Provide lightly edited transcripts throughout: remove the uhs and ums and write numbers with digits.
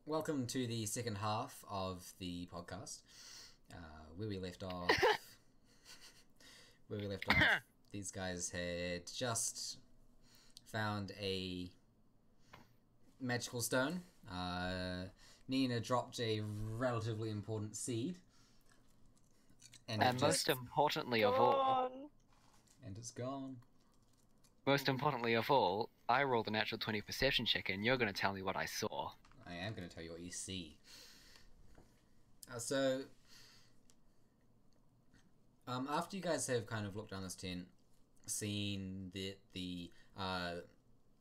welcome to the second half of the podcast. Where we left off, these guys had just found a magical stone. Nina dropped a relatively important seed, and most importantly of all, and it's gone. Most importantly of all, I rolled a natural 20 perception check, and you're going to tell me what I saw. I am going to tell you what you see. After you guys have kind of looked down this tent, seen that the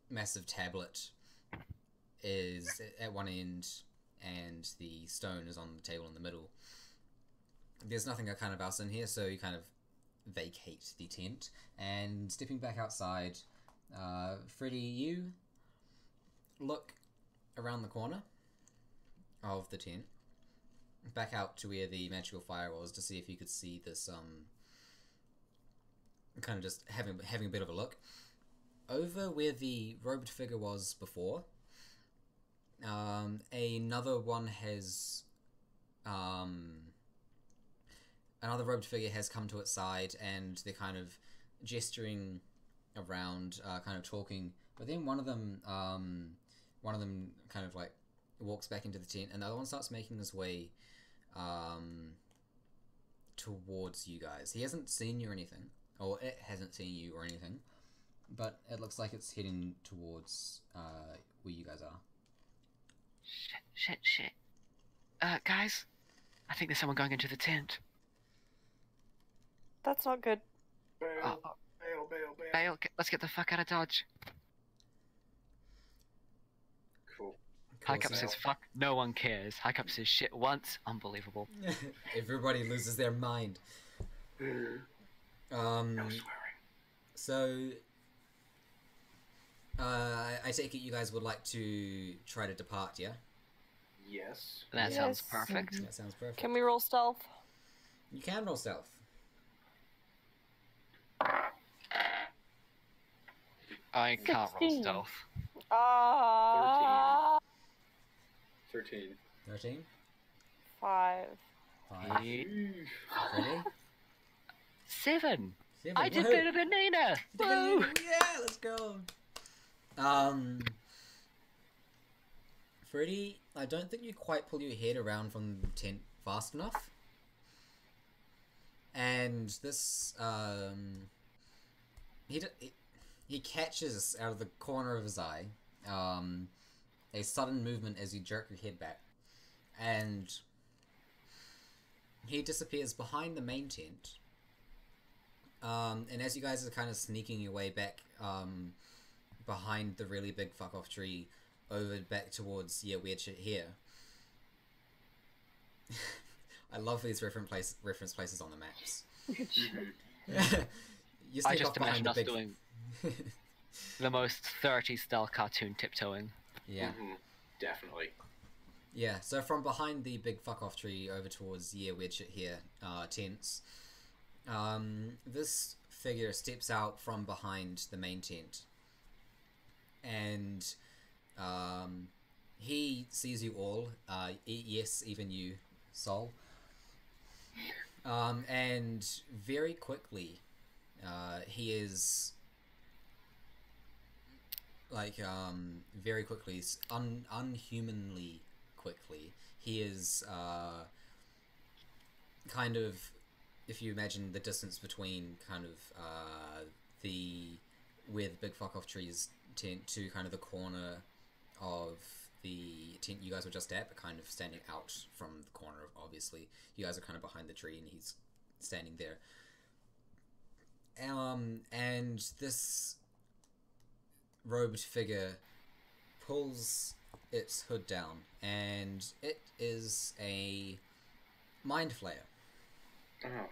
massive tablet is at one end and the stone is on the table in the middle, there's nothing kind of else in here, so you kind of vacate the tent, and stepping back outside, Freddy, you look around the corner of the tent, back out to where the magical fire was, to see if you could see this, kind of just having a bit of a look. Over where the robed figure was before, another one has, another robed figure has come to its side, and they're kind of gesturing around, kind of talking, but then one of them kind of like walks back into the tent, and the other one starts making his way towards you guys. He hasn't seen you or anything, or it hasn't seen you or anything, but it looks like it's heading towards where you guys are. Shit. Guys, I think there's someone going into the tent. That's not good. Bail. Bail, let's get the fuck out of Dodge. Cool. High Cup says fuck, no one cares. High Cup says shit once, unbelievable. Everybody loses their mind. No swearing. So, I take it you guys would like to try to depart, yeah? Yes. That sounds Yes. perfect. That sounds perfect. Can we roll stealth? You can roll stealth. I can't roll 16. stealth. 13. 13? 5. 5. Ready? 7. 7. I did Woohoo! better than Nina. Woo! Yeah, let's go. Freddy, I don't think you quite pull your head around from the tent fast enough. And this, he catches out of the corner of his eye, a sudden movement as you jerk your head back. And he disappears behind the main tent. And as you guys are kind of sneaking your way back, behind the really big fuck-off tree, over back towards, weird shit here. I love these reference places on the maps. You I sneak just off behind imagine the us big... doing the most 30s style cartoon tiptoeing. Yeah. Definitely. Yeah, so from behind the big fuck-off tree over towards, weird shit here, tents, this figure steps out from behind the main tent, and he sees you all, yes, even you, Sol, and very quickly, he is, like, very quickly, unhumanly quickly, he is, kind of, if you imagine the distance between kind of, where the big fuck-off trees tent to kind of the corner of the tent you guys were just at, but kind of standing out from the corner of, obviously. You guys are kind of behind the tree and he's standing there. And this robed figure pulls its hood down, and it is a mind flayer. Oh,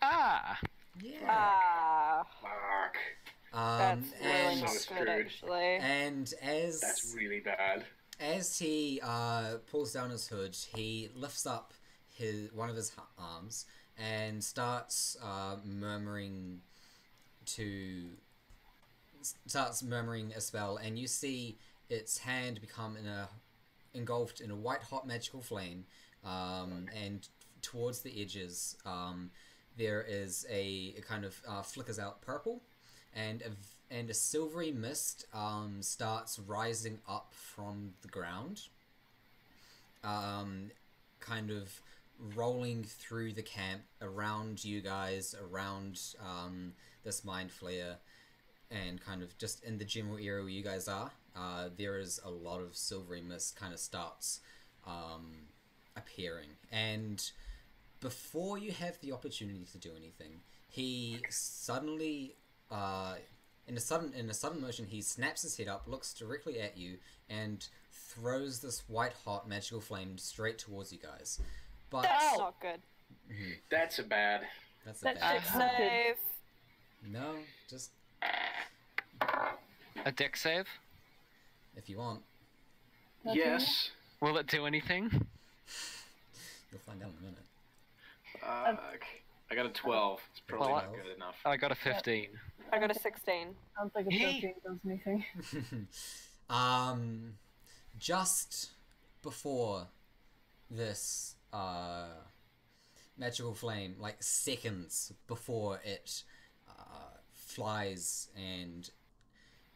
Ah! Yeah. fuck. That's really and, not So good, screwed. actually. and as That's really bad. as he pulls down his hood, he lifts up one of his arms and starts murmuring a spell, and you see its hand become in a engulfed in a white hot magical flame, and towards the edges there is it kind of flickers out purple, and a silvery mist starts rising up from the ground, kind of rolling through the camp around you guys, around this mind flayer, and kind of just in the general area where you guys are. There is a lot of silvery mist kind of starts appearing, and before you have the opportunity to do anything, he suddenly in a sudden motion, he snaps his head up, looks directly at you, and throws this white hot magical flame straight towards you guys. But That's not good. That's a bad. that's a That's bad. save. No, just A deck save? if you want, Yes. Will it do anything? you'll find out in a minute. I got a 12. It's probably Well, not good enough. I got a 15. I got a 16. Sounds like a Hey. 13 does anything. Just before this magical flame, like seconds before it flies and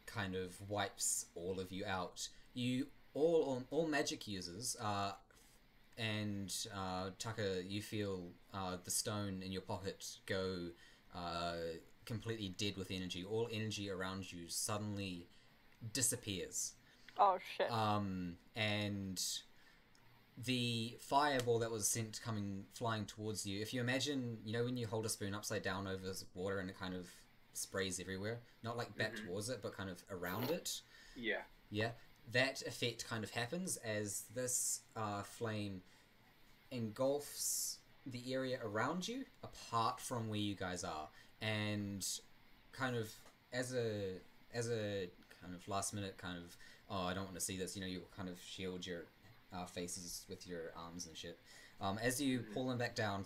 kind of wipes all of you out, you all magic users, and Tucker, you feel the stone in your pocket go completely dead with energy. All energy around you suddenly disappears. Oh shit. And the fireball that was sent flying towards you, if you imagine, you know when you hold a spoon upside down over water and it kind of sprays everywhere, not like back towards it, but kind of around it. Yeah. Yeah, that effect kind of happens as this flame engulfs the area around you, apart from where you guys are, and kind of as a kind of last minute kind of, oh, I don't want to see this, you know, you kind of shield your faces with your arms and shit. As you pull them back down,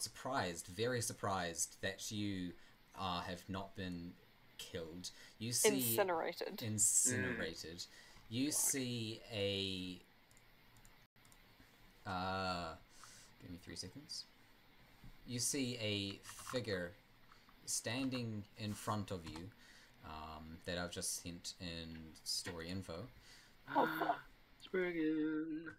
very surprised that you have not been killed. You see Incinerated. You see a give me 3 seconds. You see a figure standing in front of you that I've just sent in story info. Spriggan.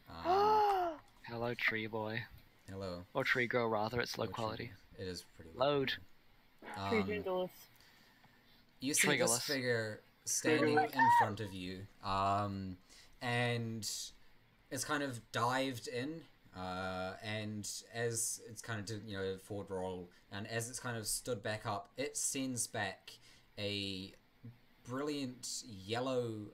Hello, tree boy. Hello. Or tree girl, rather. It's low Hello, quality. Tree. It is pretty low. Load. Triggerless. You see this Triggerless. figure standing in front of you, and it's kind of dived in, and as it's kind of did, forward roll, and as it's kind of stood back up, it sends back a brilliant yellow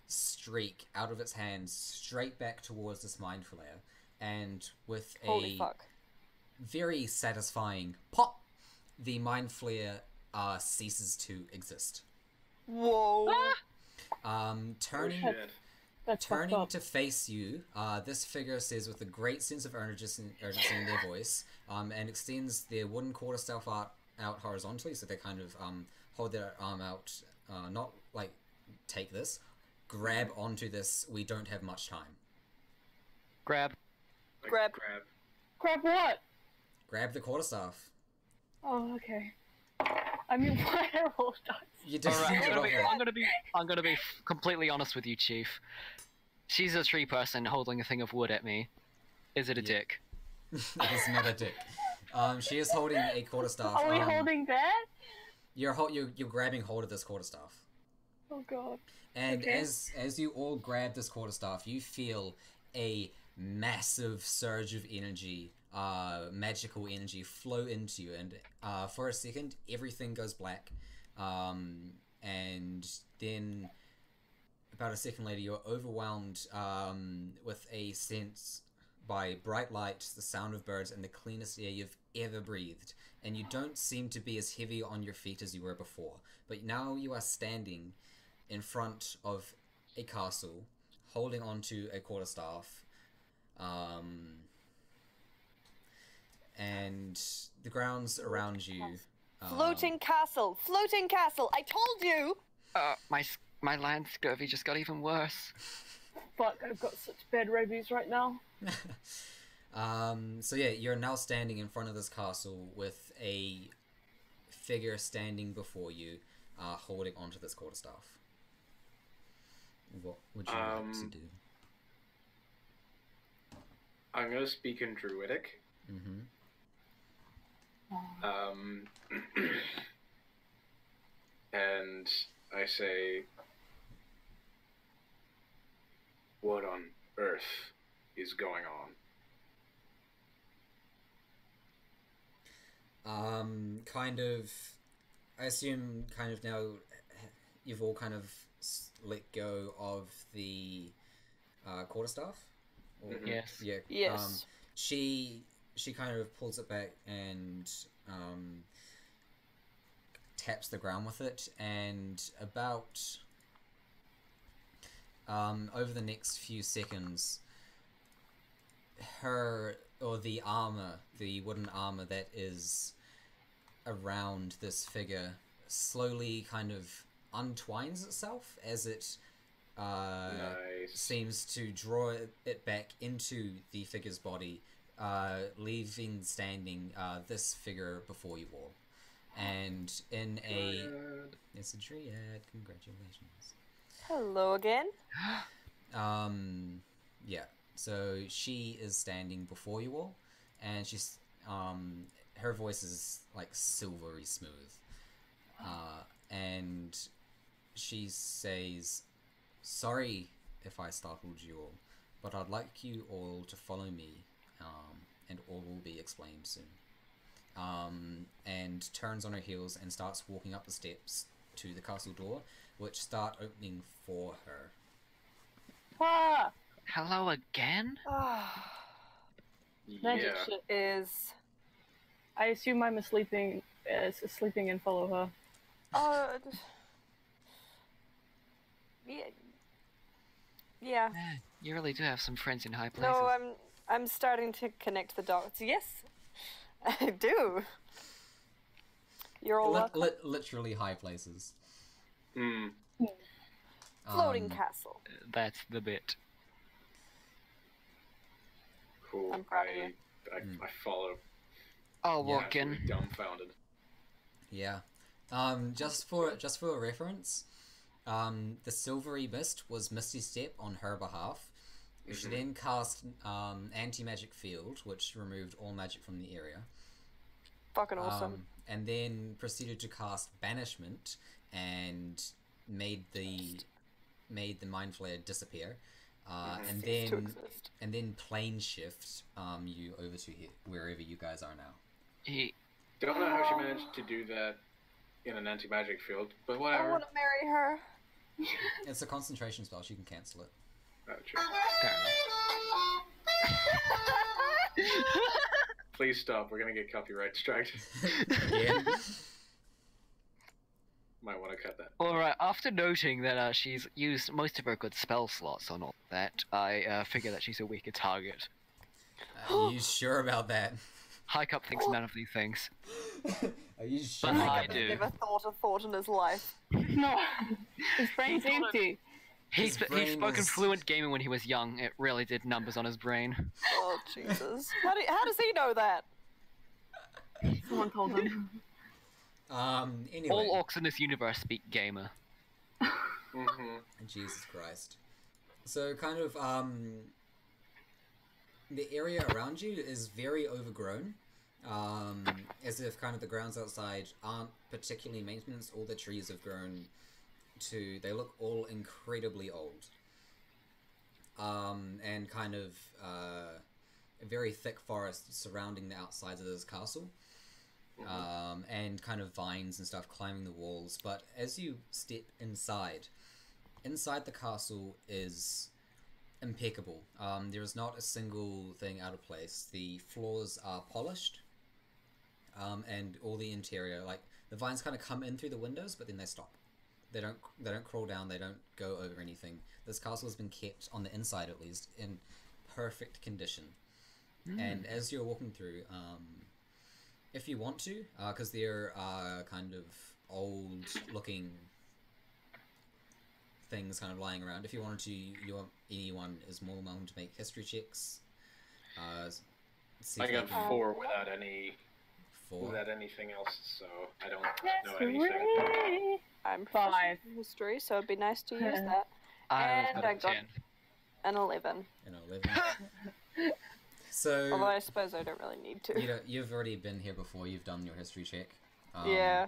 streak out of its hands straight back towards this mind flayer, and with Holy a fuck. very satisfying pop, the mind flare ceases to exist. Whoa. Turning Shit. That's fucked turning up. to face you, this figure says with a great sense of urgency in their voice, and extends their wooden quarterstaff out horizontally, so they kind of hold their arm out, not like take this, grab onto this. We don't have much time. Grab. Like, Grab. Crap, what? Grab the quarterstaff. Oh, okay. I mean, why I rolled dice? You don't Alright, need to roll for it. I'm gonna be completely honest with you, Chief. She's a tree person holding a thing of wood at me. Is it a Yeah. dick? It's not a dick. She is holding a quarterstaff. Are we holding that? You're grabbing hold of this quarterstaff. Oh god. And Okay. as you all grab this quarterstaff, you feel a massive surge of energy, magical energy, flow into you, and for a second, everything goes black, and then about a second later, you're overwhelmed with a sense by bright light, the sound of birds, and the cleanest air you've ever breathed, and you don't seem to be as heavy on your feet as you were before, but now you are standing in front of a castle, holding onto a quarterstaff, and the grounds around you. Floating castle. Floating castle. I told you. My land scurvy just got even worse. Fuck, I've got such bad rabies right now. So yeah, you're now standing in front of this castle with a figure standing before you, holding onto this quarterstaff. What would you like to do? I'm gonna speak in Druidic. Mm-hmm. And I say, what on earth is going on? Kind of, I assume kind of now you've all kind of let go of the quarterstaff? Or, Yes. Yeah. Yes. She kind of pulls it back and taps the ground with it, and about over the next few seconds, the armor, the wooden armor that is around this figure slowly kind of untwines itself as it Nice. seems to draw it back into the figure's body, leaving standing this figure before you all. And in a... It's a Dryad, congratulations. Hello again. Yeah, so she is standing before you all, and she's, her voice is, like, silvery smooth. And she says, "Sorry if I startled you all, but I'd like you all to follow me, and all will be explained soon." And turns on her heels and starts walking up the steps to the castle door, which start opening for her. Ah! Hello again? Magic Yeah. shit. Is I assume I'm sleeping and follow her. yeah. Yeah. You really do have some friends in high places. No, I'm starting to connect the dots. Yes, I do. You're all welcome. Literally high places. Mm. Floating castle. That's the bit. Cool. I'm proud of you. I follow. Oh, Yeah. walking. Absolutely dumbfounded. Yeah. Just for a reference, the silvery mist was Misty Step on her behalf. She then cast anti-magic field, which removed all magic from the area. Fucking awesome. And then proceeded to cast banishment and made the mind flare disappear. And Cease to then exist. plane shift you over to here, wherever you guys are now. He... Don't know how she managed to do that in an anti-magic field, but I whatever. want to marry her. It's a concentration spell, she can cancel it. Oh, true. Fair enough. Please stop. We're gonna get copyright striked. Again. Might want to cut that. Alright, after noting that she's used most of her good spell slots on all that, I figure that she's a weaker target. Are you sure about that? High Cup thinks none of these things. Are you sure But about I that? do. Never thought a thought in his life. No, his brain's empty. He's brain spoken is- fluent gaming when he was young. It really did numbers on his brain. Oh Jesus! How does he know that? Someone told him. Anyway. All orcs in this universe speak gamer. Mm-hmm. Jesus Christ. So kind of, the area around you is very overgrown. As if kind of the grounds outside aren't particularly maintenance. All the trees have grown to, they look all incredibly old. And kind of, a very thick forest surrounding the outsides of this castle. And kind of vines and stuff climbing the walls. But as you step inside the castle is impeccable. There is not a single thing out of place. The floors are polished, and all the interior, like the vines, kind of come in through the windows, but then they stop. They don't crawl down. They don't go over anything. This castle has been kept, on the inside at least, in perfect condition. And as you're walking through, if you want to, because there are kind of old-looking things kind of lying around. If you wanted to, anyone is more than welcome to make history checks. See I if they got can- 4 without anything else, so I don't know anything. History. I'm 5. proficient in history, so it'd be nice to use that. I And was I at got 10. an 11. an 11. So Although I suppose I don't really need to. you've already been here before. You've done your history check. Yeah.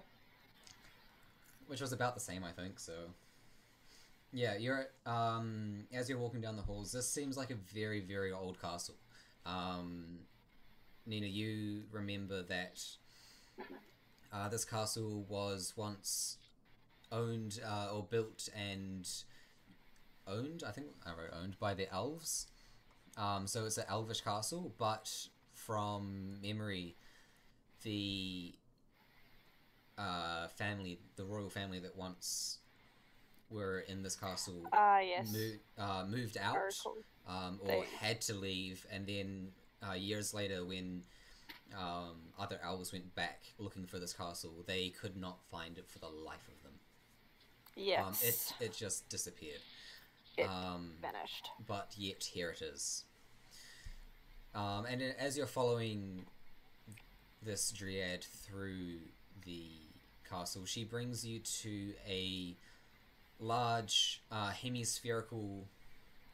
Which was about the same, I think. So yeah, you're as you're walking down the halls. This seems like a very, very old castle. Nina, you remember that this castle was once owned or built and owned. I think I wrote owned by the elves. So it's an elvish castle, but from memory, the the royal family that once were in this castle Yes. moved Very out cool. or They- had to leave, and then years later when other elves went back looking for this castle, they could not find it for the life of them. Yes. It just disappeared. It vanished. But yet here it is. And as you're following this Dryad through the castle, she brings you to a large hemispherical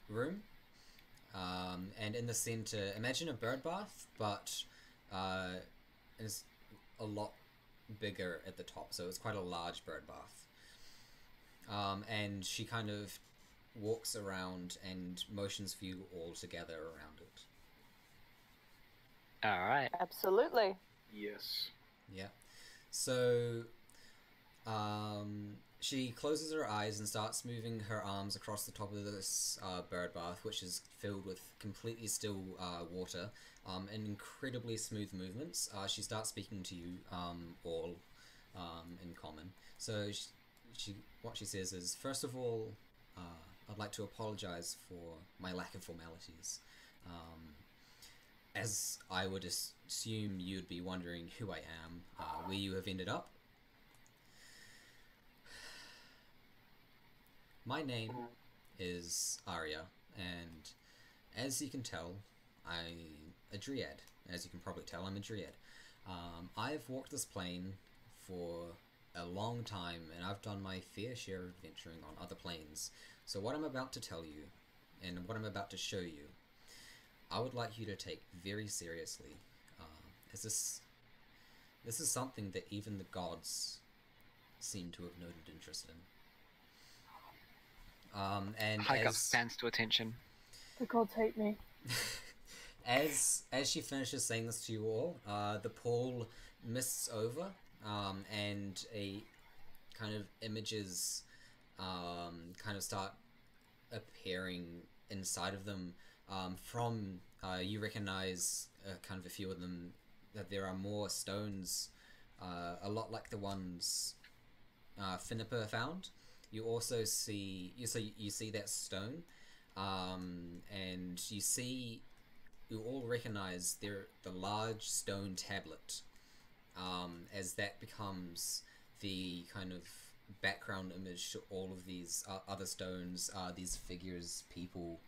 room. And in the center, imagine a bird bath, but it's a lot bigger at the top, so it's quite a large bird bath. And she kind of walks around and motions for you all to gather around it. Alright. Absolutely. Yes. Yeah. So, she closes her eyes and starts moving her arms across the top of this bird bath, which is filled with completely still water, and incredibly smooth movements. She starts speaking to you all in common. So, what she says is, first of all, I'd like to apologize for my lack of formalities. As I would assume you'd be wondering who I am, where you have ended up. My name is Arya, and as you can tell, I'm a Dryad. As you can probably tell, I'm a Dryad. I've walked this plane for a long time, and I've done my fair share of adventuring on other planes. So what I'm about to tell you, and what I'm about to show you, I would like you to take very seriously, as this is something that even the gods seem to have noted interest in. And Hike up as stands to attention. The gods hate me. as she finishes saying this to you all, the pool mists over, and a kind of images kind of start appearing inside of them. From you recognize kind of a few of them, that there are more stones, a lot like the ones Finnipa found. You also see you see that stone, and you all recognize the large stone tablet, as that becomes the kind of background image to all of these other stones, these figures, people,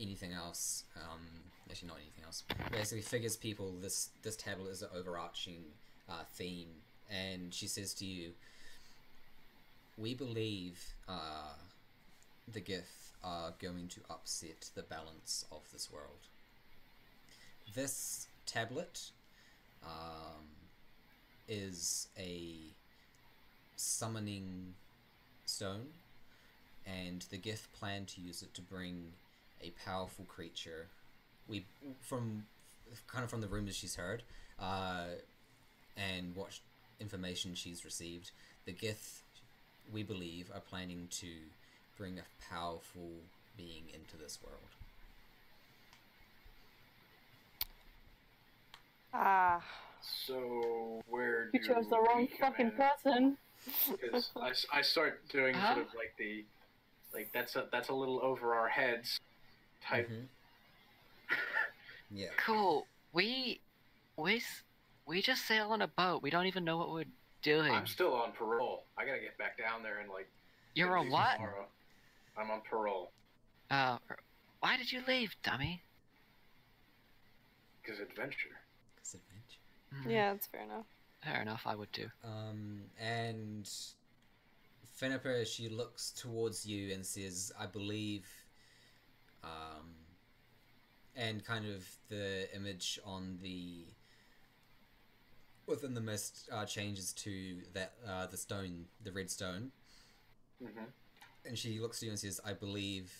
anything else. Actually, not anything else. Basically, figures, people. This tablet is an overarching theme, and she says to you, "We believe the Gith are going to upset the balance of this world. This tablet is a summoning stone, and the Gith plan to use it to bring a powerful creature. From the rumors she's heard, and what information she's received, the Gith, we believe, are planning to bring a powerful being into this world." So where do You chose the wrong we come fucking in? person. Because I start doing sort of like the, like that's a little over our heads type. Mhm. Yeah. Cool. We just sail on a boat. We don't even know what we're doing. I'm still on parole. I gotta get back down there and like You're At on least what? tomorrow. I'm on parole. Why did you leave, dummy? Because adventure. It's adventure. Yeah, that's fair enough. Fair enough, I would too. And Finniper, she looks towards you and says, I believe, and kind of the image on the within the mist changes to that the stone, the red stone. Mm-hmm. And she looks to you and says, I believe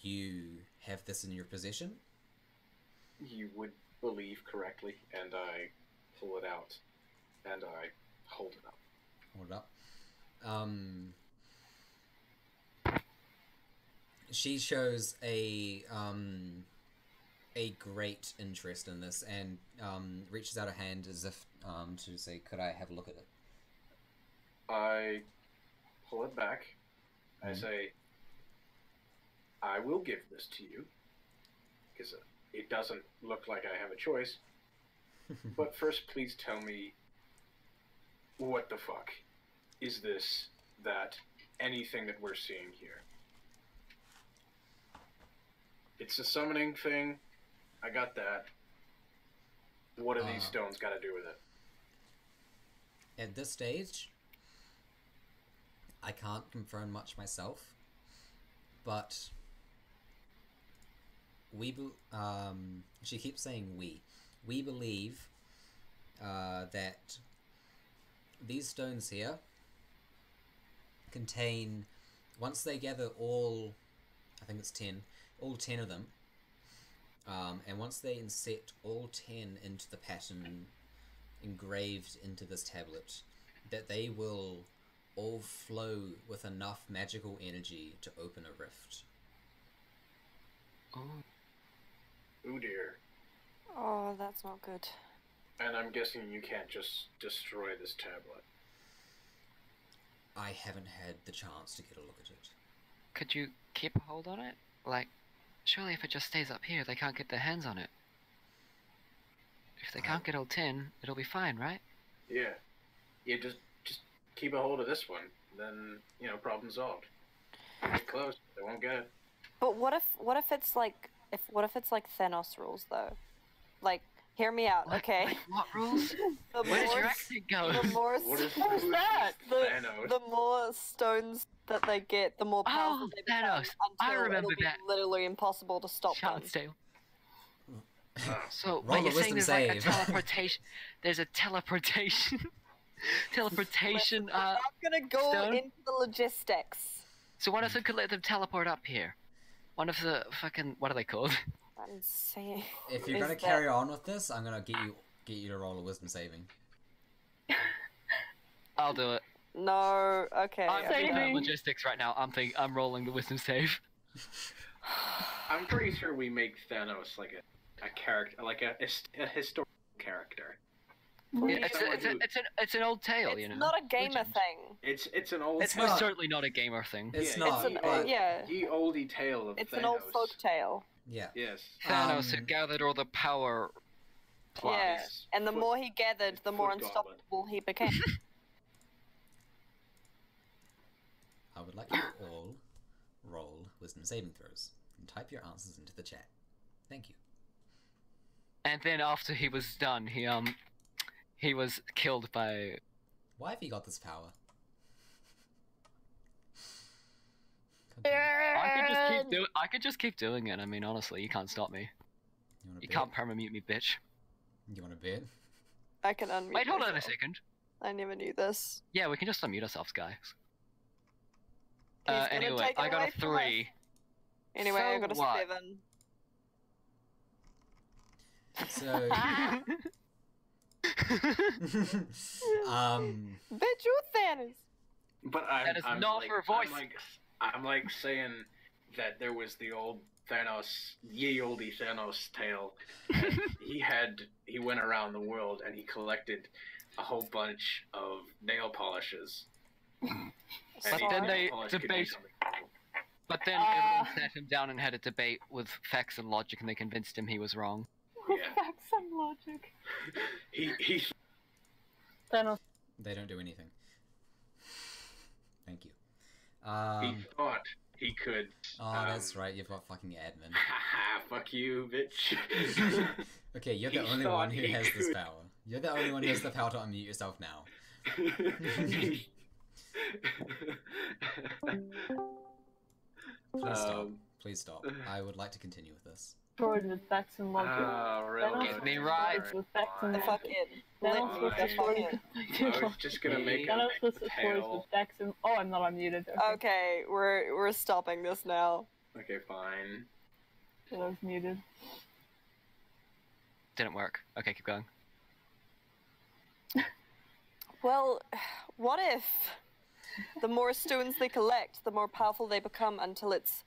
you have this in your possession. You would believe correctly, and I pull it out, and I hold it up. Hold it up. She shows a great interest in this and reaches out a hand as if to say, could I have a look at it? I pull it back. I say, I will give this to you, because it doesn't look like I have a choice. But first, please tell me, what the fuck is this, that, anything that we're seeing here? It's a summoning thing. I got that. What do these stones got to do with it? At this stage, I can't confirm much myself, but she keeps saying we. We believe that these stones here contain, once they gather all, I think it's 10, all 10 of them, and once they inset all 10 into the pattern engraved into this tablet, that they will all flow with enough magical energy to open a rift. Ooh dear. Oh, that's not good. And I'm guessing you can't just destroy this tablet. I haven't had the chance to get a look at it. Could you keep a hold on it? Like, surely if it just stays up here, they can't get their hands on it. If they can't get all 10, it'll be fine, right? Yeah. You just keep a hold of this one, then, problem solved. Get close, they won't get it. But what if it's like Thanos rules though? Like, hear me out, okay? Like what rules? The Where did more your accent go? The more What is that? Thanos? The more stones that they get, the more powerful they become. Thanos. I Until remember it'll be that. literally impossible to stop them. Chance So, Roll but a you're saying wisdom there's like a save. teleportation. There's a teleportation. teleportation. I'm gonna go stone? into the logistics. So what if we could let them teleport up here? One of the fucking, what are they called? I'm saying. If you're is gonna that- carry on with this, I'm gonna get you to roll a wisdom saving. I'll do it. No. Okay. I'm thinking Saving. logistics right now. I'm rolling the wisdom save. I'm pretty sure we make Thanos like a character, like a historical character. Yeah, it's an old tale, It's you know. not a gamer Legend. thing. It's an old. It's not. most certainly not a gamer thing. It's Yeah, not. It's an but, yeah. Ye oldie tale of It's Thanos. an old folk tale. yeah. Yes. Thanos had gathered all the power. Yeah. His And the foot- more he gathered, the his more foot goblet. unstoppable he became. I would like you to all roll wisdom saving throws and type your answers into the chat. Thank you. And then after he was done, he was killed by. Why have you got this power? God damn. I could just keep doing it. I mean, honestly, you can't stop me. You want to You bet? can't perma-mute me, bitch. You want to bet? I can unmute. Wait, hold on a myself. second. I never knew this. Yeah, we can just unmute ourselves, guys. He's gonna Anyway, take it I got away a from us. 3. Anyway, I So got a what? 7. So, Bet you Thanos. But That is I'm not like, her voice. I'm like saying that there was the old Thanos, ye olde Thanos tale. And he went around the world and he collected a whole bunch of nail polishes. And But each then nail they polish could do debate- something. But then everyone sat him down and had a debate with facts and logic, and they convinced him he was wrong. Yeah. Facts and logic. He Thanos. they don't do anything. Thank you. Um, thought he could. oh, that's right. You've got fucking admin. Haha, fuck you, bitch. Okay, you're He the only thought one who he has this could. power. You're the only one who has the power to unmute yourself now. Please stop. Um, Please stop. I would like to continue with this. Destroyed with facts and logic. really? Get me right. With facts and The logic. fucking Then lit I'm me supposed the to destroy fucking. with I was just gonna make Then I'm a supposed to destroy with tail. facts and. Oh, I'm not unmuted. Okay, we're stopping this now. Okay, fine. I was muted. Didn't work. Okay, keep going. Well, what if the more stones they collect, the more powerful they become until it's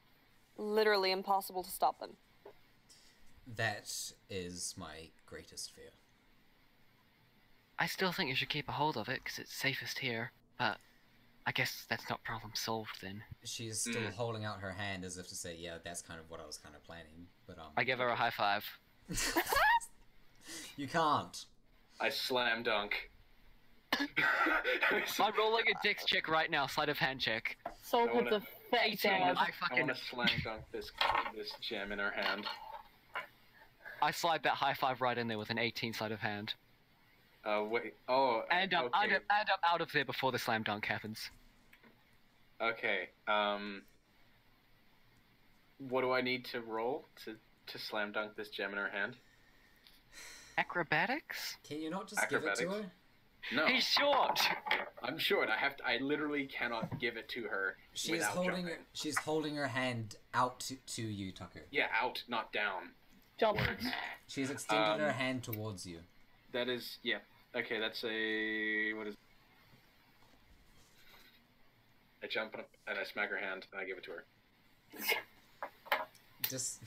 literally impossible to stop them? That is my greatest fear. I still think you should keep a hold of it because it's safest here. But I guess that's not problem solved then. She's still holding out her hand as if to say, yeah, that's kind of what I was kind of planning. But I give her a high five. You can't. I slam dunk. I'm rolling a dex check right now, sleight of hand check. Soul I puts wanna- a fat 18. damage. I I fucking want to slam dunk this gem in her hand. I slide that high five right in there with an 18 sleight of hand. Wait. Oh. And up, okay. and up out of there before the slam dunk happens. Okay. What do I need to roll to slam dunk this gem in her hand? Acrobatics? Can you not just give it to Acrobatics. her? No, He's short. I'm short. I literally cannot give it to her without jumping. She's holding her hand out to you, Tucker. Yeah, out, not down. Jump. Words. She's extended her Um, hand towards you. That is, yeah. Okay, that's a what is? I jump up and I smack her hand and I give it to her. Just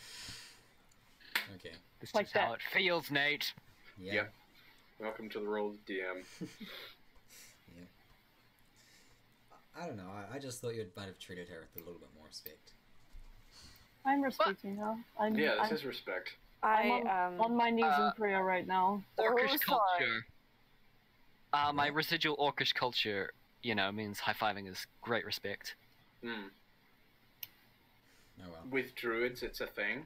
okay. This Like is how that. it feels, Nate. Yeah. Yep. Welcome to the role of DM. Yeah. I don't know. I just thought you might have treated her with a little bit more respect. I'm respecting her. I'm, Yeah, this I'm, is respect. I'm on my knees in uh, prayer right now. Orcish sorry. culture. My What? residual orcish culture, means high fiving is great respect. Hmm. Oh well. With druids, it's a thing.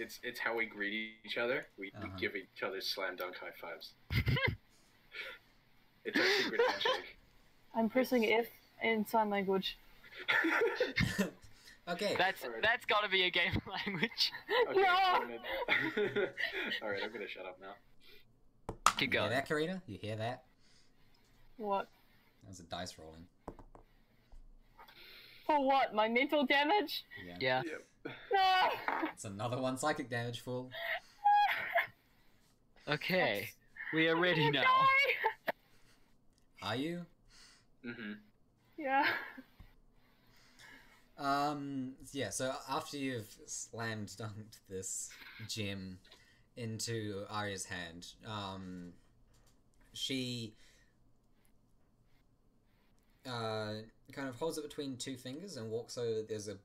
It's how we greet each other. We give each other slam dunk high fives. It's our secret handshake. I'm pressing F in sign language. Okay. That's got to be a game language. Okay, No! Alright, I'm gonna shut up now. Keep You hear going. that, Karina? You hear that? What? That was a dice rolling. For what? My mental damage? Yeah. Yeah. Yep. No! It's another one psychic damage, fool. Okay. We are ready now. Die! Are you? Mm-hmm. Yeah. Yeah, so after you've slammed dunked this gem into Arya's hand, she kind of holds it between two fingers and walks over. There's a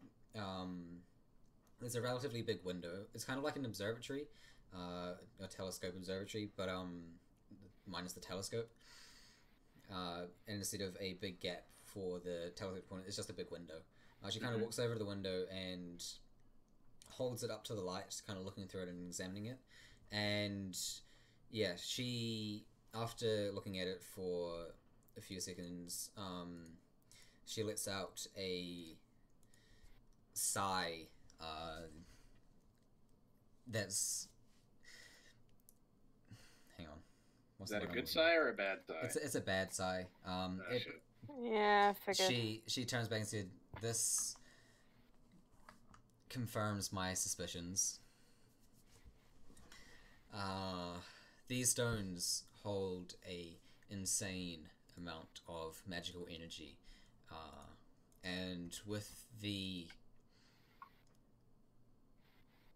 relatively big window. It's kind of like an observatory, a telescope observatory, but minus the telescope. And instead of a big gap for the telescope point, it's just a big window. She kind of walks over to the window and holds it up to the light, kind of looking through it and examining it. And yeah, she, after looking at it for a few seconds, she lets out a sigh. That's... Hang on. Is that a good sigh or a bad sigh? It's a bad sigh. Shit. Yeah, I figured. She turns back and said, "This confirms my suspicions. These stones hold a insane amount of magical energy, and with the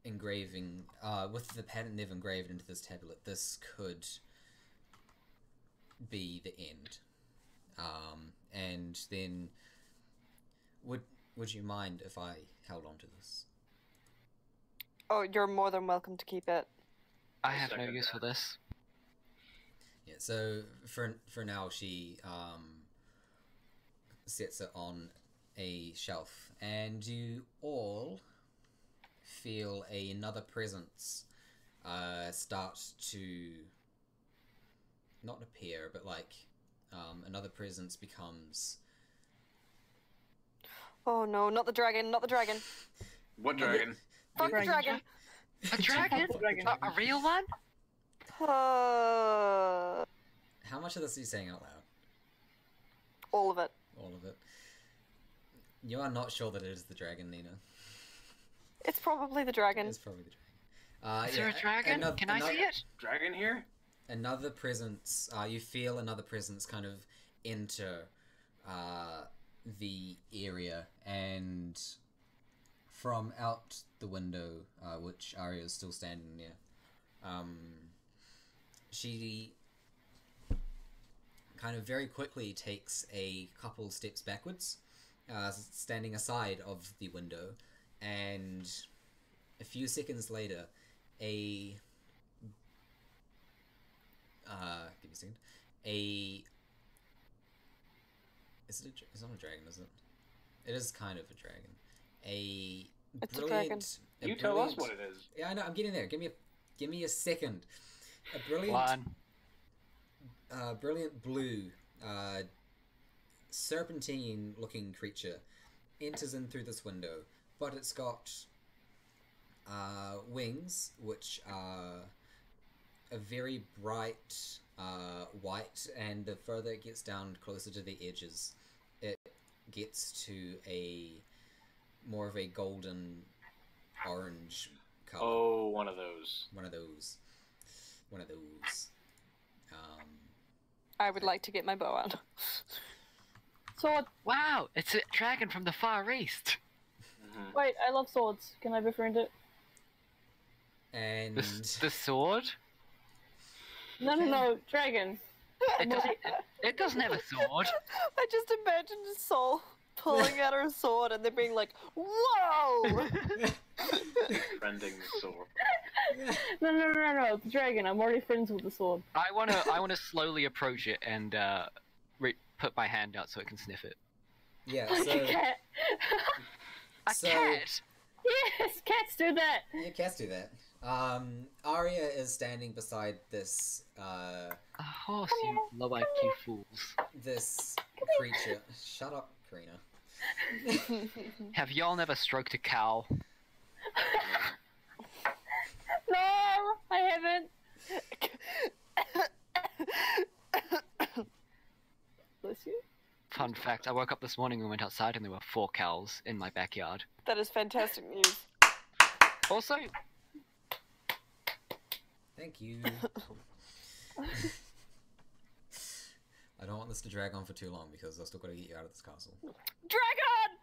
engraving, with the pattern they've engraved into this tablet, this could be the end. And then, would you mind if I held on to this?" Oh, you're more than welcome to keep it. I have no Second use that. for this. Yeah. So for now, she sets it on a shelf, and you all feel another presence start to not appear, but like another presence becomes. Oh no, not the dragon, not the dragon. What dragon? Fuck the dragon. A dragon? Dragon. A real one? How much of this are you saying out loud? All of it. All of it. You are not sure that it is the dragon, Nina. It's probably the dragon. It's probably the dragon. Is there a dragon? Can I see it? Dragon here? Another presence. You feel another presence kind of enter the area, and from out the window, which Arya is still standing near, she kind of very quickly takes a couple steps backwards, standing aside of the window, and a few seconds later, give me a second. It's not a dragon, is it? It is kind of a dragon. It's a dragon. You tell us what it is. Yeah, I know. I'm getting there. Give me a second. A brilliant, One. brilliant blue, serpentine-looking creature enters in through this window, but it's got wings, which are a very bright white, and the further it gets down closer to the edges, it gets to a more of a golden orange color. Oh, one of those. One of those. I would like to get my bow out. Sword. Wow, it's a dragon from the Far East. Mm-hmm. Wait, I love swords. Can I befriend it? And The sword? No, dragon. It doesn't have a sword. I just imagined a soul pulling out her sword and then being like, "Whoa!" Friending the sword. No, the dragon. I'm already friends with the sword. I wanna slowly approach it and put my hand out so it can sniff it. yeah, Like a so cat. A So- cat. Yes, cats do that. yeah, cats do that. Arya is standing beside this A horse, you low IQ fools. this creature. Shut up, Karina. Have y'all never stroked a cow? No, I haven't. Bless you. Fun fact, I woke up this morning and went outside and there were 4 cows in my backyard. That is fantastic news. Also, Thank you. I don't want this to drag on for too long because I've still got to get you out of this castle. Dragon!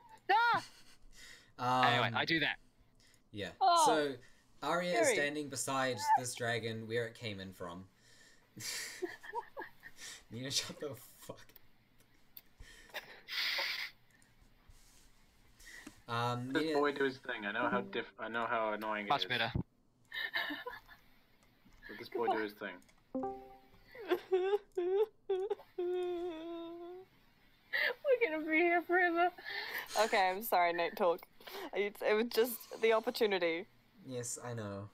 Ah! anyway, I do that. Yeah. Oh, So Arya is scary. standing beside this dragon where it came in from. Nina, shut the fuck. Let this Nina, boy do his thing. I know how annoying it Much is. better. Let this boy do his thing. We're gonna be here forever. Okay, I'm sorry, Nate. Talk. It was just the opportunity. yes, I know.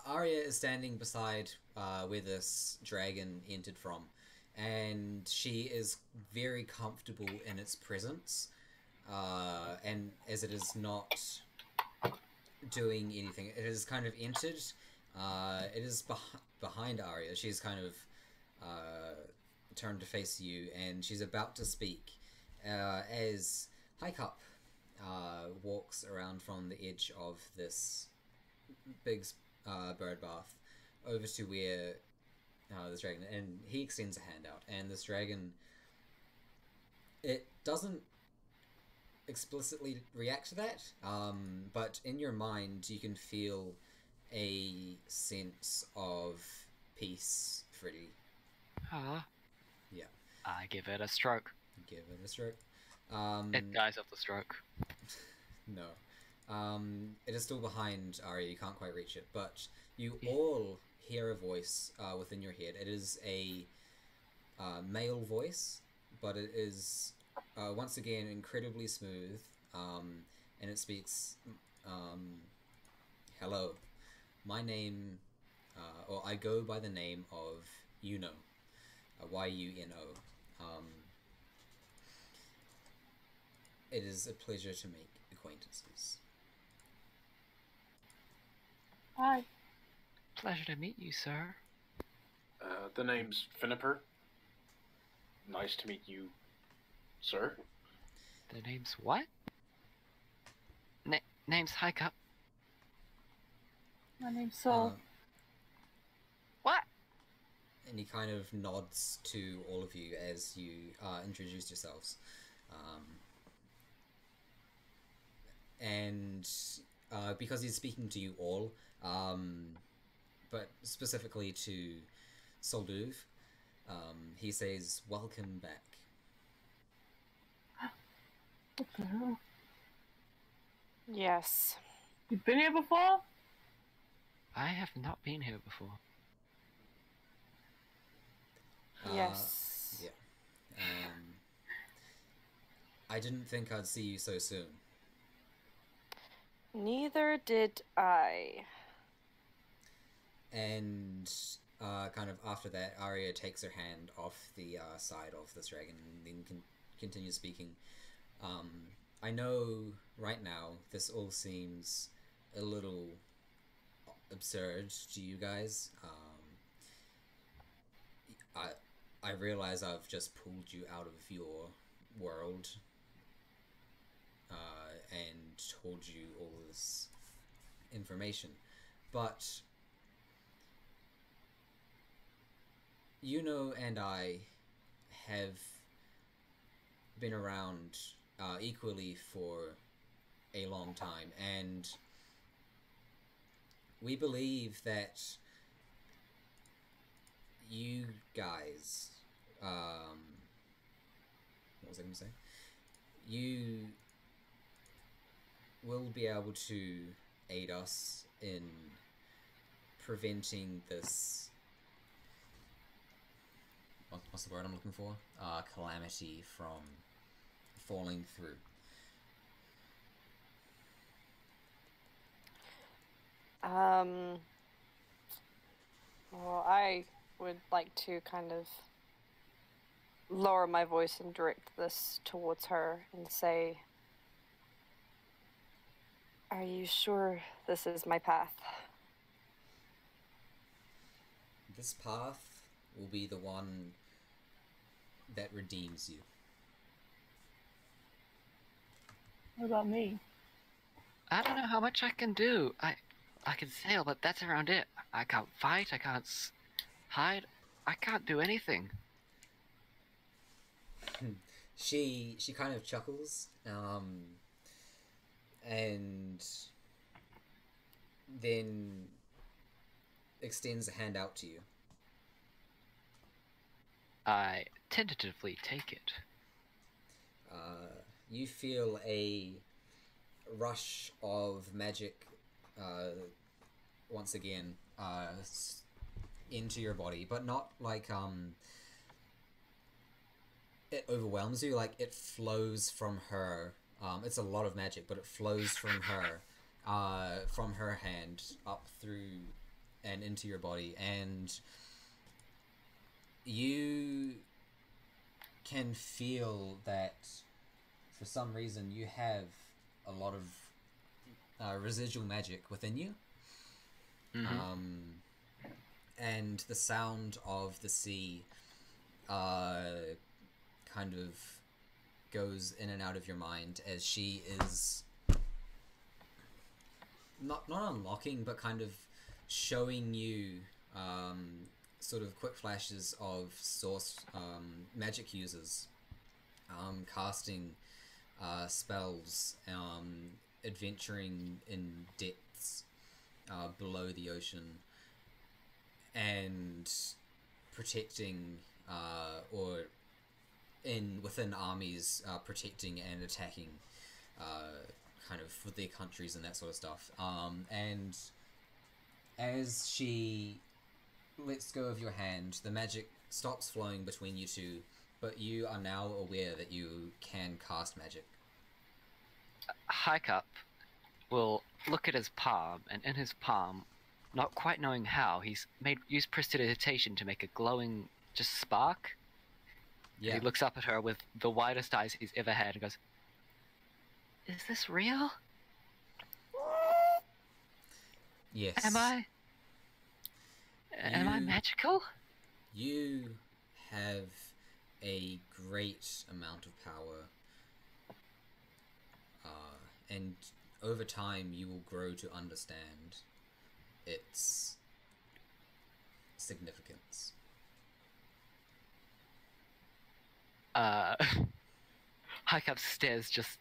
Arya is standing beside where this dragon entered from, and she is very comfortable in its presence, and as it is not doing anything, it has kind of entered. It is behind Arya. She's kind of turned to face you, and she's about to speak as Highcup walks around from the edge of this big bird bath over to where this dragon, and he extends a hand out, and this dragon, it doesn't explicitly react to that, but in your mind you can feel a sense of peace, Freddy. Ah. Yeah. I give it a stroke. Give it a stroke. It dies of the stroke. No. It is still behind Arya, you can't quite reach it, but you all hear a voice within your head. It is a male voice, but it is once again incredibly smooth, and it speaks, hello, my name, or I go by the name of Yuno, Yuno. It is a pleasure to make acquaintances. Hi. Pleasure to meet you, sir. The name's Finniper. Nice to meet you, sir. The name's what? Name's Hike Up. My name's Sol. What? And he kind of nods to all of you as you introduce yourselves. And because he's speaking to you all, but specifically to Solduv, he says, "Welcome back." What the hell? Yes. You've been here before? I have not been here before. Yes. Yeah. I didn't think I'd see you so soon. Neither did I. And kind of after that, Arya takes her hand off the side of this dragon and then continues speaking. I know right now this all seems a little absurd to you guys. I realize I've just pulled you out of your world and told you all this information, but Yuno and I have been around equally for a long time, and we believe that you guys, what was I going to say? You will be able to aid us in preventing this, what's the word I'm looking for? Calamity from falling through. Well, I would like to kind of lower my voice and direct this towards her and say, "Are you sure this is my path?" This path will be the one that redeems you. What about me? I don't know how much I can do. I can sail, but that's around it. I can't fight. I can't hide. I can't do anything. She kind of chuckles, and then extends a hand out to you. I tentatively take it. You feel a rush of magic, once again, into your body, but not like it overwhelms you. Like it flows from her. It's a lot of magic, but it flows from her hand up through and into your body, and you can feel that for some reason you have a lot of residual magic within you. And the sound of the sea kind of goes in and out of your mind as she is not unlocking, but kind of showing you sort of quick flashes of source magic users casting spells, adventuring in depths below the ocean, and protecting or within armies, protecting and attacking kind of for their countries and that sort of stuff. And as she lets go of your hand, the magic stops flowing between you two, but you are now aware that you can cast magic. Hike up will look at his palm, and in his palm, not quite knowing how, he's used prestidigitation to make a glowing just spark. Yeah. And he looks up at her with the widest eyes he's ever had and goes, "Is this real? Yes. Am I magical?" You have a great amount of power, and over time you will grow to understand its significance. Hike upstairs, just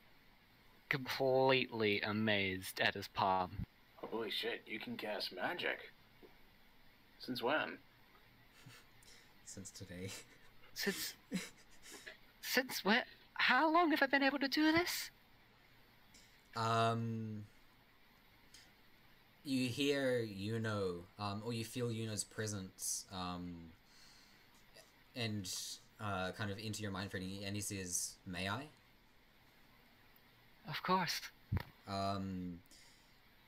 completely amazed at his palm. Holy shit, you can cast magic. Since when? Since today. Since where? How long have I been able to do this? You hear Uno, or you feel Uno's presence, and kind of enter your mind for and he says, "May I?" Of course.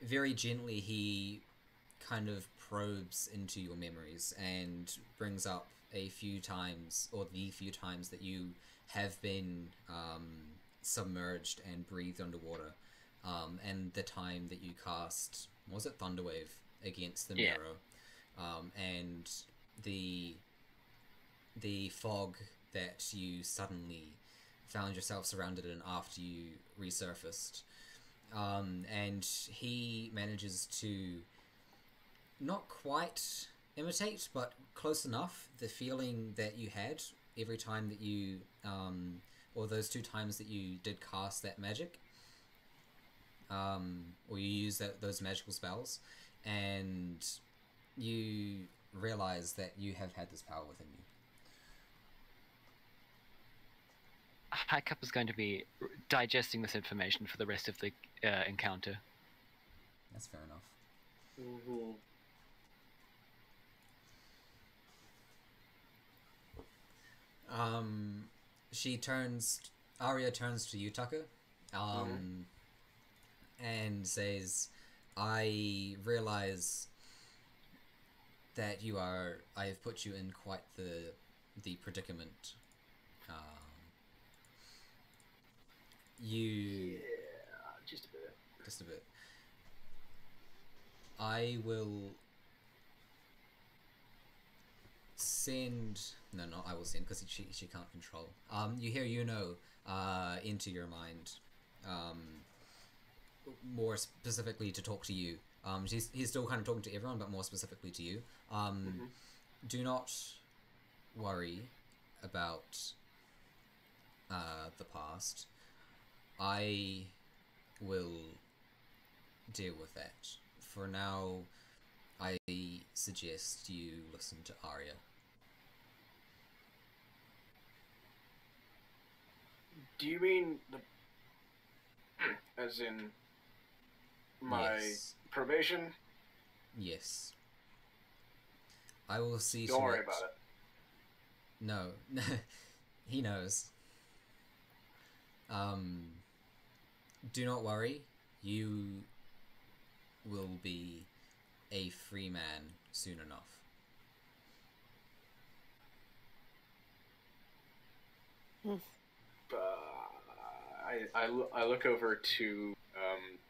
Very gently he kind of probes into your memories and brings up a few times, or the few times that you have been submerged and breathed underwater, and the time that you cast, was it Thunderwave against the mirror, and the fog that you suddenly found yourself surrounded in after you resurfaced. And he manages to not quite imitate, but close enough, the feeling that you had every time that you, or those 2 times that you did cast that magic, or you use those magical spells, and you realize that you have had this power within you. Hike up is going to be digesting this information for the rest of the encounter. That's fair enough. Mm-hmm. Arya turns to you, Tucker, and says, "I realize that I have put you in quite the predicament. Yeah, just a bit. I will send... No, I will send, because she can't control. You hear Uno into your mind, more specifically to talk to you. He's still kind of talking to everyone, but more specifically to you. Do not worry about the past. I will deal with that. For now, I suggest you listen to Arya." Do you mean as in my Yes. probation? Yes. I will see Don't to worry it. about it. No. He knows. Do not worry. You will be a free man soon enough. I look over to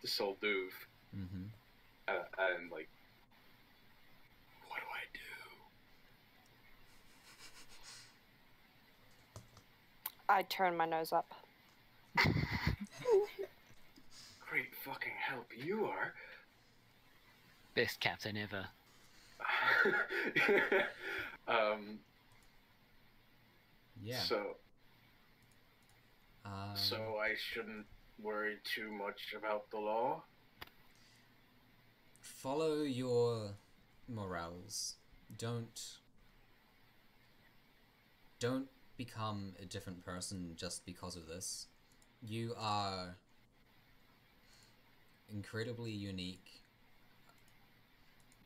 the Solduve, Mm-hmm. and like, what do I do? I turn my nose up. Great fucking help you are. Best captain ever. Yeah. So I shouldn't worry too much about the law? Follow your morals. Don't become a different person just because of this. You are incredibly unique,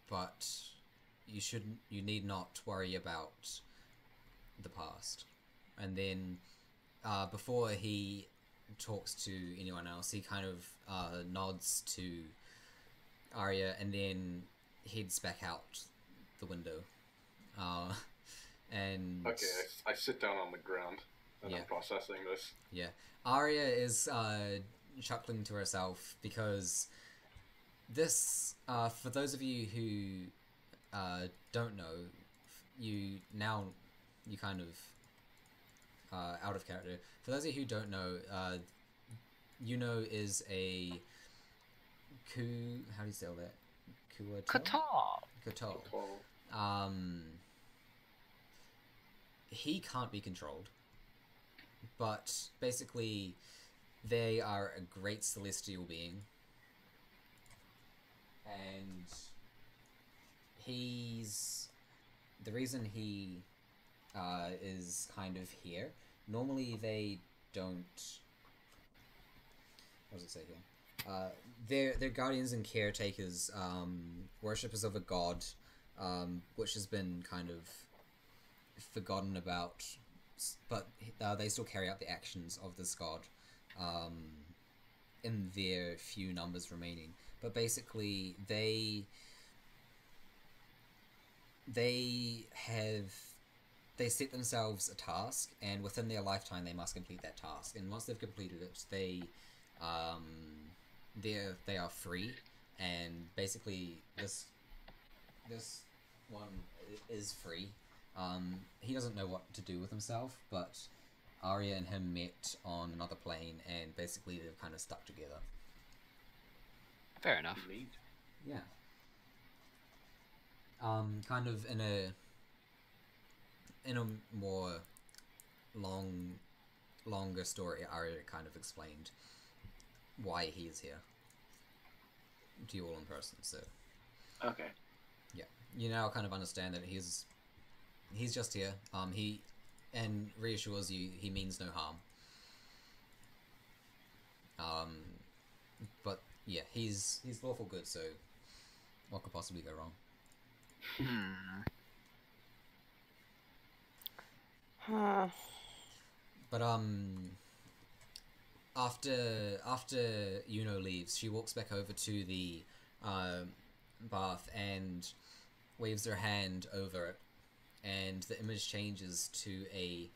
but you need not worry about the past. And then before he talks to anyone else, he kind of nods to Arya and then heads back out the window. And Okay, I sit down on the ground and I'm processing this. Yeah. Arya is chuckling to herself because this, for those of you who don't know, you kind of out of character. For those of you who don't know, is a how do you spell that? Kuatal. He can't be controlled, but basically they are a great celestial being, and the reason he is kind of here. Normally they don't. What does it say here? They're guardians and caretakers, worshippers of a god, which has been kind of forgotten about, but they still carry out the actions of this god in their few numbers remaining. But basically they set themselves a task, and within their lifetime they must complete that task, and once they've completed it they are free. And basically this one is free. He doesn't know what to do with himself, but Arya and him met on another plane, and basically they've kind of stuck together. Fair enough. Yeah. Kind of in a more longer story, Arya kind of explained why he is here to you all in person. So. Okay. Yeah, you now kind of understand that he's just here. He reassures you he means no harm. But yeah, he's lawful good, so what could possibly go wrong? But after Yuno leaves, she walks back over to the bath and waves her hand over it, and the image changes to a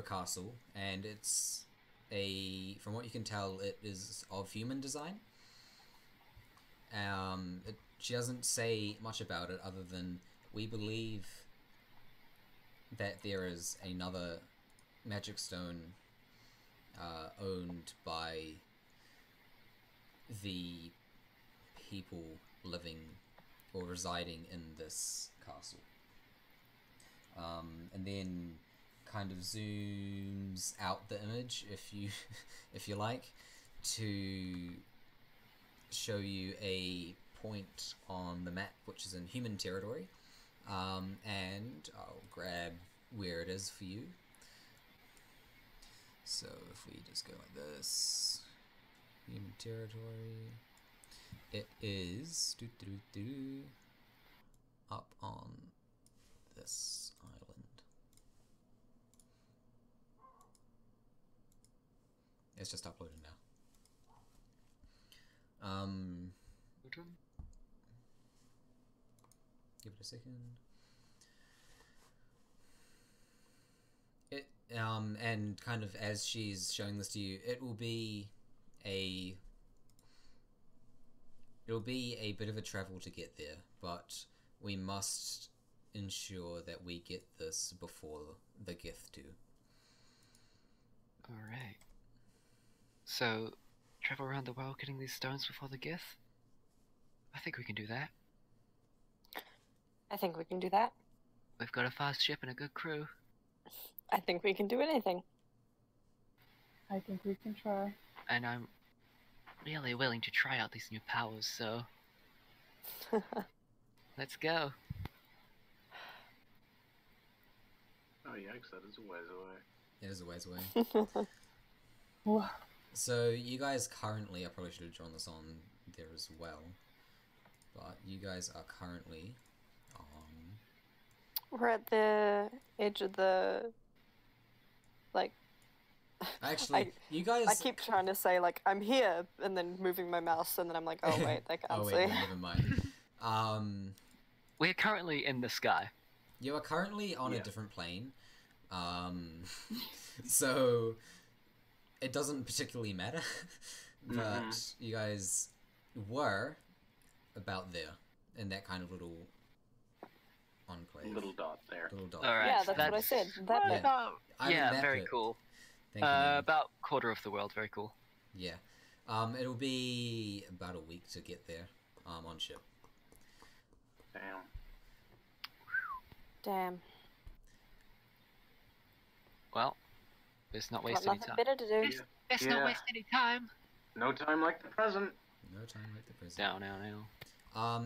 castle, and it's from what you can tell, it is of human design. She doesn't say much about it other than we believe that there is another magic stone owned by the people living or residing in this castle. And then kind of zooms out the image, if you like, to show you a point on the map which is in human territory. And I'll grab where it is for you. So if we just go like this, human territory, it is up on this island. It's just uploaded now. Give it a second. And kind of as she's showing this to you, it'll be a bit of a travel to get there, but we must ensure that we get this before the gift too. Alright. So, travel around the world getting these stones before the gift? I think we can do that. I think we can do that. We've got a fast ship and a good crew. I think we can do anything. I think we can try. And I'm really willing to try out these new powers, so let's go. Oh yikes, that is a ways away. It is a ways away. Whoa. So you guys currently, I probably should have drawn this on there as well, but you guys are currently on We're at the edge of the, like, Actually, you I guys. keep trying to say, like, I'm here, and then moving my mouse, and then I'm like, oh, wait, they can't Oh see. wait, no, never mind. We're currently in the sky. You are currently on a Yeah. different plane. So it doesn't particularly matter. But you guys were about there in that kind of little enclave. Little dot there. Little dot. All right. Yeah, that's what I said. That Yeah. bit. I mean Yeah, that very bit. cool. Thank you, Nina. About quarter of the world. Very cool. Yeah. It'll be about a week to get there. On ship. Damn. Damn. Well, let's not Got waste any nothing time. better to do. Let's Yeah. not waste any time. No time like the present. No time like the present. No.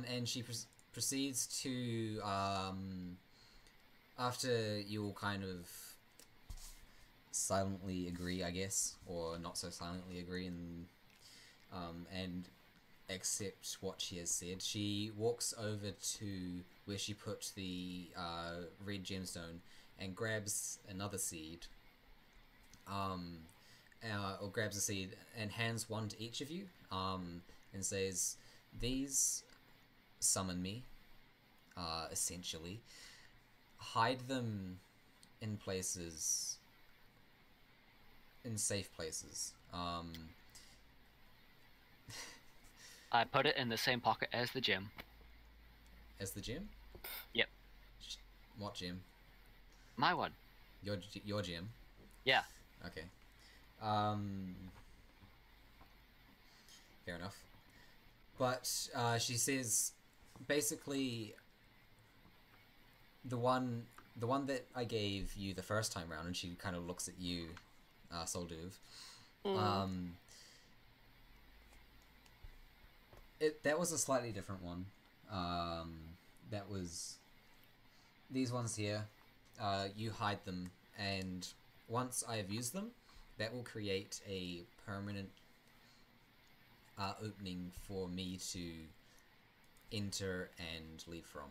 And she proceeds to after you all kind of silently agree, I guess, or not so silently agree, and accept what she has said. She walks over to where she put the red gemstone and grabs another seed, or grabs a seed and hands one to each of you, and says, "These summon me, essentially. Hide them in places, in safe places. I put it in the same pocket as the gem. As the gem? Yep. What gem? My one. Your gem? Yeah. Okay. Fair enough. But she says, basically, the one that I gave you the first time round, and she kind of looks at you, Solduv. That was a slightly different one. That was these ones here. You hide them, and once I have used them, that will create a permanent opening for me to enter and leave from.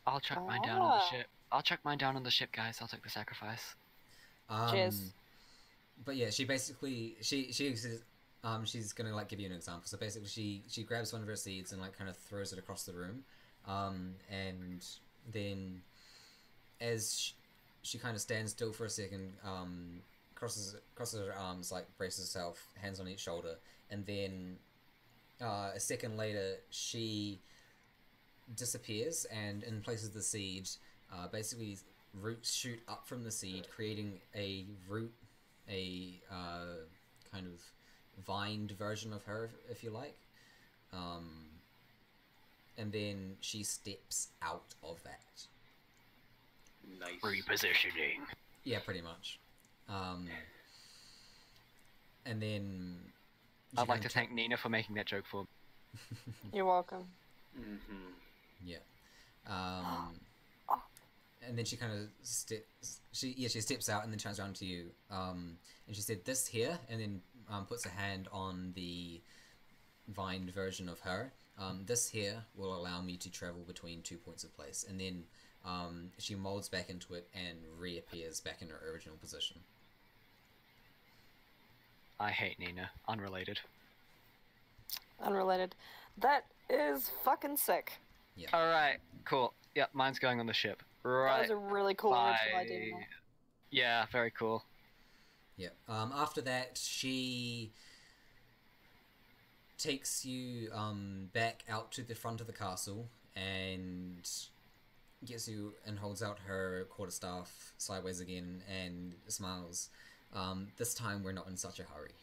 I'll chuck mine down on the ship. I'll chuck mine down on the ship, guys. I'll take the sacrifice. Cheers. But yeah, she basically she says, she's gonna like give you an example. So basically, she grabs one of her seeds and like kind of throws it across the room, and then as she kind of stands still for a second, crosses her arms, like braces herself, hands on each shoulder, and then a second later she disappears, and in place of the seed, basically roots shoot up from the seed, creating a kind of vined version of her, if you like. And then she steps out of that. Nice. Repositioning. Yeah, pretty much. And then I'd like to thank Nina for making that joke for me. You're welcome. Mm-hmm. Yeah. And then she kind of she steps out and then turns around to you. And she said, "This here," and then puts a hand on the vined version of her. This here will allow me to travel between 2 points of place. And then she molds back into it and reappears back in her original position. I hate Nina. Unrelated. Unrelated. That is fucking sick. Yeah. Alright, cool. Yep, mine's going on the ship. That Right. was a really cool original idea. Yeah, very cool. Yeah. After that, she takes you back out to the front of the castle and gets you and holds out her quarterstaff sideways again and smiles. This time we're not in such a hurry.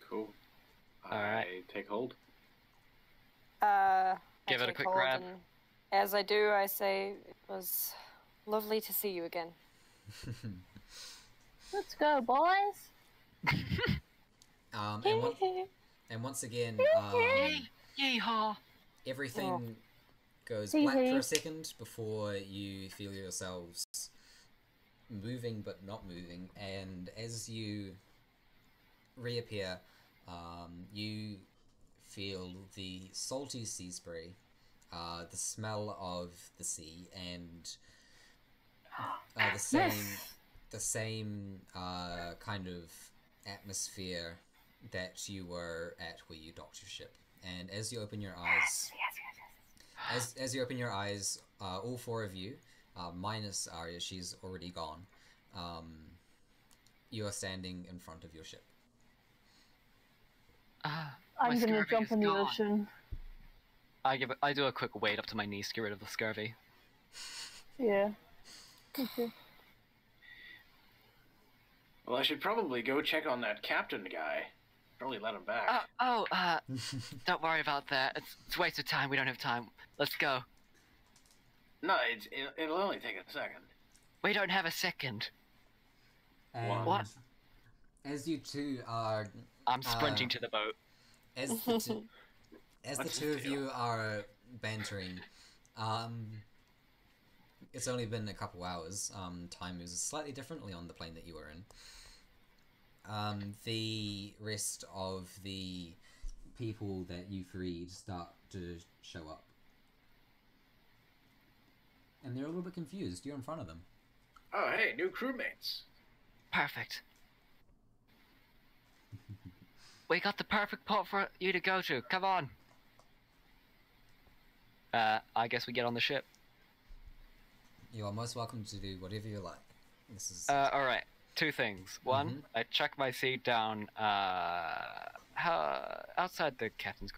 Cool. Alright. I take hold. Give I it a take quick hold, grab. and as I do, I say, it was lovely to see you again. Let's go, boys. And once again, Yeehaw! everything goes Hee black for hee. a second before you feel yourselves moving but not moving, and as you reappear, you feel the salty sea spray the smell of the sea, and the same kind of atmosphere that you were at where you docked your ship. And as you open your eyes, as you open your eyes, all four of you, minus Arya, she's already gone. You are standing in front of your ship. I'm gonna jump in the ocean. I do a quick wade up to my knees to get rid of the scurvy. Yeah. Okay. Well, I should probably go check on that captain guy. Probably let him back. Don't worry about that. It's a waste of time. We don't have time. Let's go. No, it'll only take a second. We don't have a second. And What? As you two are... I'm sprinting to the boat. As the two of you are bantering, it's only been a couple hours. Time moves slightly differently on the plane that you were in. The rest of the people that you freed start to show up. And they're a little bit confused. You're in front of them. Oh, hey, new crewmates. Perfect. We got the perfect pot for you to go to. Come on. I guess we get on the ship. You are most welcome to do whatever you like. This is... Alright. Two things. One, I chuck my seat down, outside the captain's...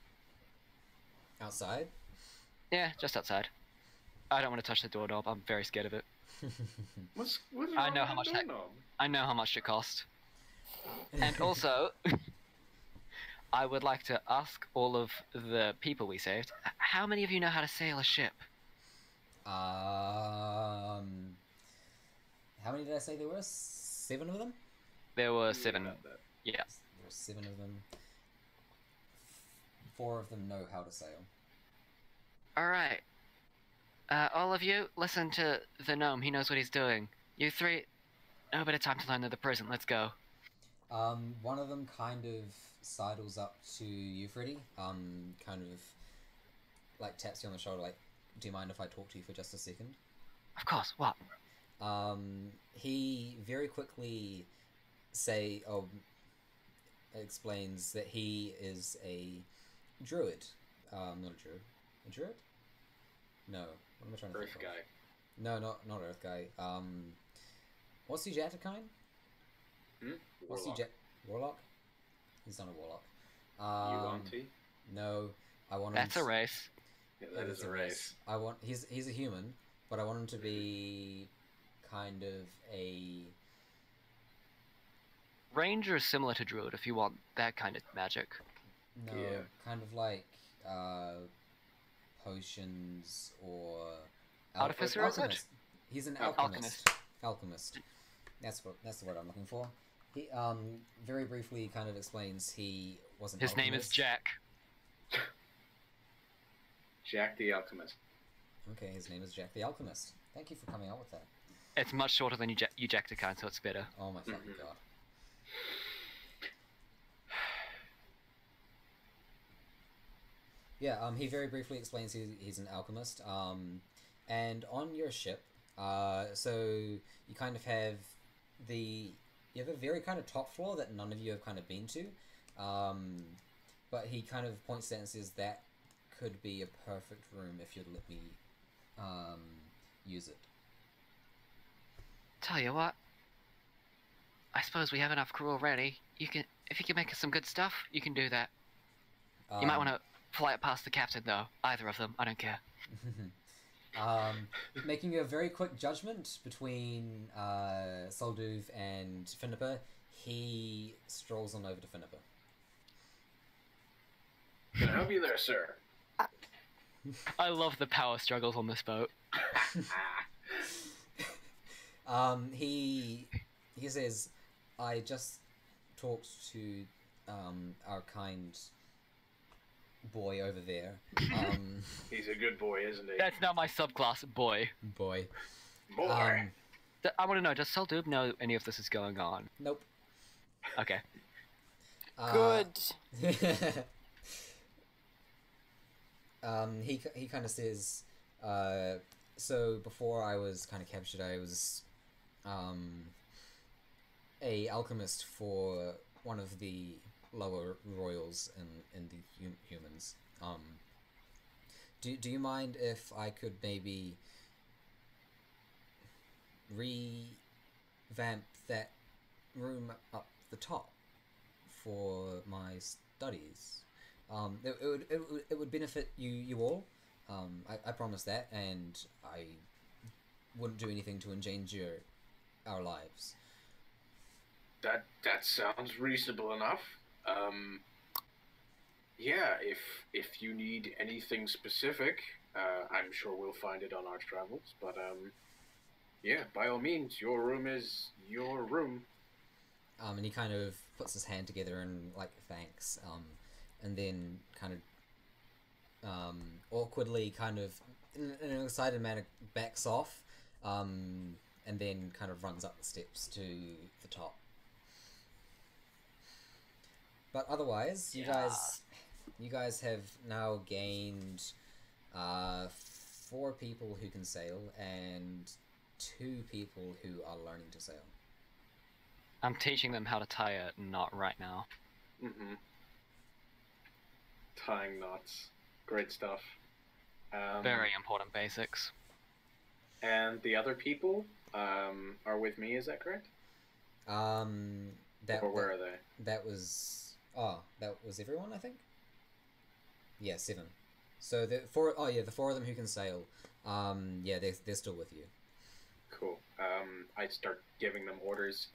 Outside? Yeah, just outside. I don't want to touch the doorknob. I'm very scared of it. What's I know how much I know how much it cost. And also, I would like to ask all of the people we saved, how many of you know how to sail a ship? How many did I say there were? 7 of them? There were 7. Yeah. There were 7 of them. 4 of them know how to sail. Alright. All of you, listen to the gnome. He knows what he's doing. You 3, no better time to learn than the present. Let's go. One of them kind of sidles up to you, Freddy. Kind of like taps you on the shoulder, like, do you mind if I talk to you for just a second? Of course. What? He very quickly explains that he is a druid. Not a druid. A druid? No. What am I trying to think of? Earth guy. No, not Earth guy. What's the Jatakine? What's the Warlock? He's not a Warlock. Yuan-Ti? No, I want him That's a race. Yeah, that is a race. He's a human, but I want him to be kind of a... Ranger is similar to druid if you want that kind of magic. No, Yeah. kind of like potions or... Artificer, is it? alchemist. He's an alchemist. Alchemist. That's the word I'm looking for. He very briefly kind of explains he was an His name is alchemist. Jack. Jack the Alchemist. Okay, his name is Jack the Alchemist. Thank you for coming out with that. It's much shorter than Ejecticon, so it's better. Oh my fucking god. Yeah, he very briefly explains he's an alchemist. And on your ship, so you kind of have you have a very kind of top floor that none of you have kind of been to. But he kind of points to that and says that could be a perfect room if you'd let me use it. Tell you what. I suppose we have enough crew already. If you can make us some good stuff, you can do that. You might want to fly it past the captain, though. Either of them. I don't care. Making a very quick judgment between Solduv and Finnipa, he strolls on over to Finnipa. Can I help you there, sir? I love the power struggles on this boat. He says, I just talked to our kind boy over there. He's a good boy, isn't he? That's not my subclass, boy. Boy. Boy. I want to know, does Seldub know any of this is going on? Nope. Okay. he kind of says, so before I was kind of captured, I was a alchemist for one of the lower royals in the humans. Do you mind if I could maybe revamp that room up the top for my studies? It would benefit you all. I promise that, and I wouldn't do anything to endanger our lives. That sounds reasonable enough. Yeah, if you need anything specific, I'm sure we'll find it on our travels. But yeah, by all means, your room is your room. And he kind of puts his hand together and like thanks. And then kind of awkwardly, kind of in an excited manner, backs off. And then kind of runs up the steps to the top. But otherwise, you guys have now gained 4 people who can sail and 2 people who are learning to sail. I'm teaching them how to tie a knot right now. Mm-hmm. Tying knots. Great stuff. Very important basics. And the other people are with me, is that correct? Or where are they? That was everyone, I think. Yeah, 7. So the 4 of them who can sail. Yeah, they're still with you. Cool. I start giving them orders,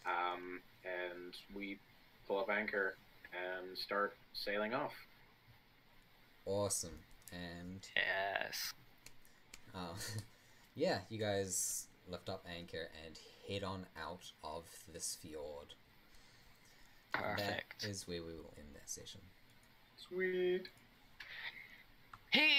and we pull up anchor and start sailing off. Awesome. And yes. Yeah, you guys lift up anchor and head on out of this fjord. Perfect. That is where we will end that session. Sweet. He